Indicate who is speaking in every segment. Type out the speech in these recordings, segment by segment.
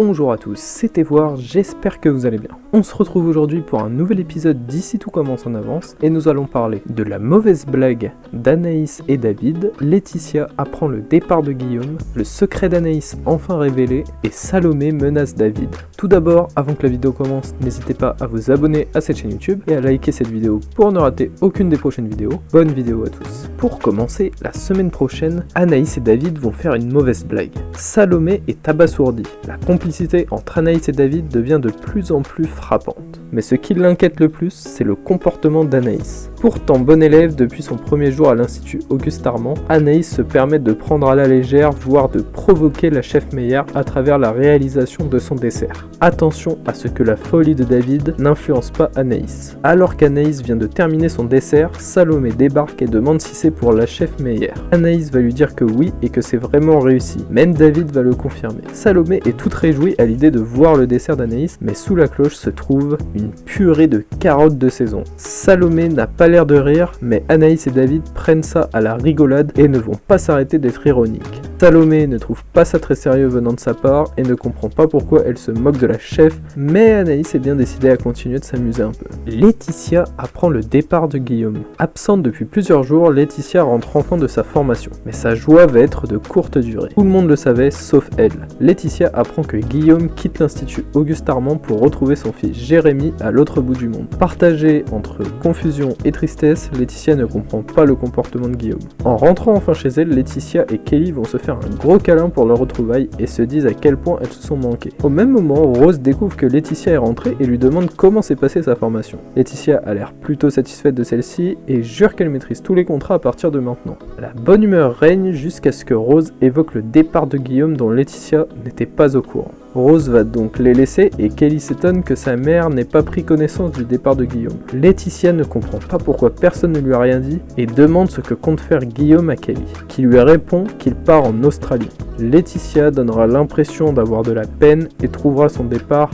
Speaker 1: Bonjour à tous, c'était Voir, j'espère que vous allez bien. On se retrouve aujourd'hui pour un nouvel épisode d'Ici tout commence en avance et nous allons parler de la mauvaise blague d'Anaïs et David, Laetitia apprend le départ de Guillaume, le secret d'Anaïs enfin révélé et Salomé menace David. Tout d'abord, avant que la vidéo commence, n'hésitez pas à vous abonner à cette chaîne YouTube et à liker cette vidéo pour ne rater aucune des prochaines vidéos. Bonne vidéo à tous. Pour commencer, la semaine prochaine, Anaïs et David vont faire une mauvaise blague. Salomé est abasourdi. La complicité entre Anaïs et David devient de plus en plus frappante. Mais ce qui l'inquiète le plus, c'est le comportement d'Anaïs. Pourtant bon élève depuis son premier jour à l'Institut Auguste Armand, Anaïs se permet de prendre à la légère, voire de provoquer la chef Meyer à travers la réalisation de son dessert. Attention à ce que la folie de David n'influence pas Anaïs. Alors qu'Anaïs vient de terminer son dessert, Salomé débarque et demande si c'est pour la chef Meyer. Anaïs va lui dire que oui et que c'est vraiment réussi. Même David va le confirmer. Salomé est toute réjouie à l'idée de voir le dessert d'Anaïs, mais sous la cloche se trouve une purée de carottes de saison. Salomé n'a pas l'air de rire, mais Anaïs et David prennent ça à la rigolade et ne vont pas s'arrêter d'être ironiques. Salomé ne trouve pas ça très sérieux venant de sa part et ne comprend pas pourquoi elle se moque de la chef, mais Anaïs est bien décidée à continuer de s'amuser un peu. Laetitia apprend le départ de Guillaume. Absente depuis plusieurs jours, Laetitia rentre enfin de sa formation, mais sa joie va être de courte durée. Tout le monde le savait, sauf elle. Laetitia apprend que Guillaume quitte l'Institut Auguste Armand pour retrouver son fils Jérémy à l'autre bout du monde. Partagée entre confusion et tristesse, Laetitia ne comprend pas le comportement de Guillaume. En rentrant enfin chez elle, Laetitia et Kelly vont se faire un gros câlin pour leur retrouvaille et se disent à quel point elles se sont manquées. Au même moment, Rose découvre que Laetitia est rentrée et lui demande comment s'est passée sa formation. Laetitia a l'air plutôt satisfaite de celle-ci et jure qu'elle maîtrise tous les contrats à partir de maintenant. La bonne humeur règne jusqu'à ce que Rose évoque le départ de Guillaume dont Laetitia n'était pas au courant. Rose va donc les laisser et Kelly s'étonne que sa mère n'ait pas pris connaissance du départ de Guillaume. Laetitia ne comprend pas pourquoi personne ne lui a rien dit et demande ce que compte faire Guillaume à Kelly, qui lui répond qu'il part en Australie. Laetitia donnera l'impression d'avoir de la peine et trouvera son départ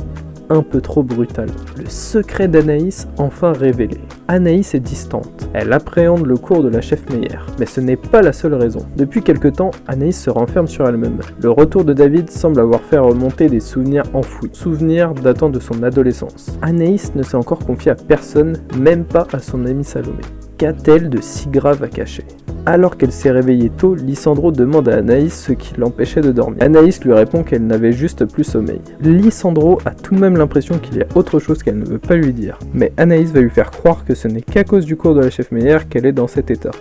Speaker 1: un peu trop brutal. Le secret d'Anaïs enfin révélé. Anaïs est distante. Elle appréhende le cours de la chef Meyer. Mais ce n'est pas la seule raison. Depuis quelque temps, Anaïs se renferme sur elle-même. Le retour de David semble avoir fait remonter des souvenirs enfouis. Souvenirs datant de son adolescence. Anaïs ne s'est encore confiée à personne, même pas à son amie Salomé. Qu'a-t-elle de si grave à cacher ? Alors qu'elle s'est réveillée tôt, Lysandro demande à Anaïs ce qui l'empêchait de dormir. Anaïs lui répond qu'elle n'avait juste plus sommeil. Lysandro a tout de même l'impression qu'il y a autre chose qu'elle ne veut pas lui dire. Mais Anaïs va lui faire croire que ce n'est qu'à cause du cours de la chef Meyer qu'elle est dans cet état.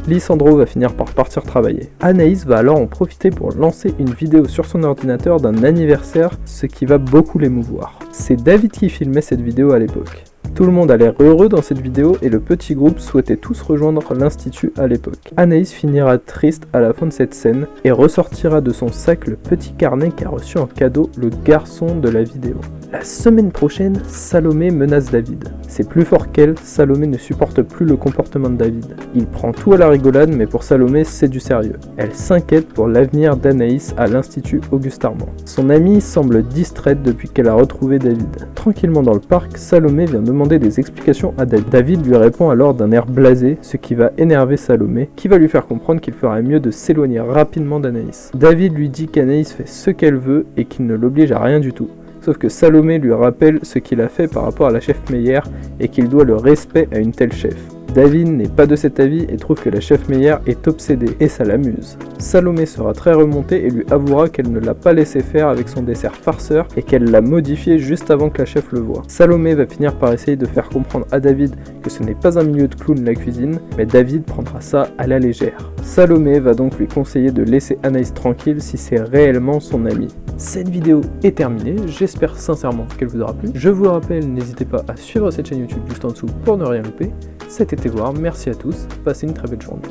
Speaker 1: Lysandro va finir par partir travailler. Anaïs va alors en profiter pour lancer une vidéo sur son ordinateur d'un anniversaire, ce qui va beaucoup l'émouvoir. C'est David qui filmait cette vidéo à l'époque. Tout le monde a l'air heureux dans cette vidéo et le petit groupe souhaitait tous rejoindre l'institut à l'époque. Anaïs finira triste à la fin de cette scène et ressortira de son sac le petit carnet qu'a reçu en cadeau le garçon de la vidéo. La semaine prochaine, Salomé menace David. C'est plus fort qu'elle, Salomé ne supporte plus le comportement de David. Il prend tout à la rigolade, mais pour Salomé, c'est du sérieux. Elle s'inquiète pour l'avenir d'Anaïs à l'Institut Auguste Armand. Son amie semble distraite depuis qu'elle a retrouvé David. Tranquillement dans le parc, Salomé vient demander des explications à David. David lui répond alors d'un air blasé, ce qui va énerver Salomé, qui va lui faire comprendre qu'il ferait mieux de s'éloigner rapidement d'Anaïs. David lui dit qu'Anaïs fait ce qu'elle veut et qu'il ne l'oblige à rien du tout. Sauf que Salomé lui rappelle ce qu'il a fait par rapport à la chef Meyer et qu'il doit le respect à une telle chef. David n'est pas de cet avis et trouve que la chef Meyer est obsédée, et ça l'amuse. Salomé sera très remontée et lui avouera qu'elle ne l'a pas laissé faire avec son dessert farceur et qu'elle l'a modifié juste avant que la chef le voie. Salomé va finir par essayer de faire comprendre à David que ce n'est pas un milieu de clown la cuisine, mais David prendra ça à la légère. Salomé va donc lui conseiller de laisser Anaïs tranquille si c'est réellement son amie. Cette vidéo est terminée, j'espère sincèrement qu'elle vous aura plu. Je vous le rappelle, n'hésitez pas à suivre cette chaîne YouTube juste en dessous pour ne rien louper. C'était Voir, merci à tous, passez une très belle journée.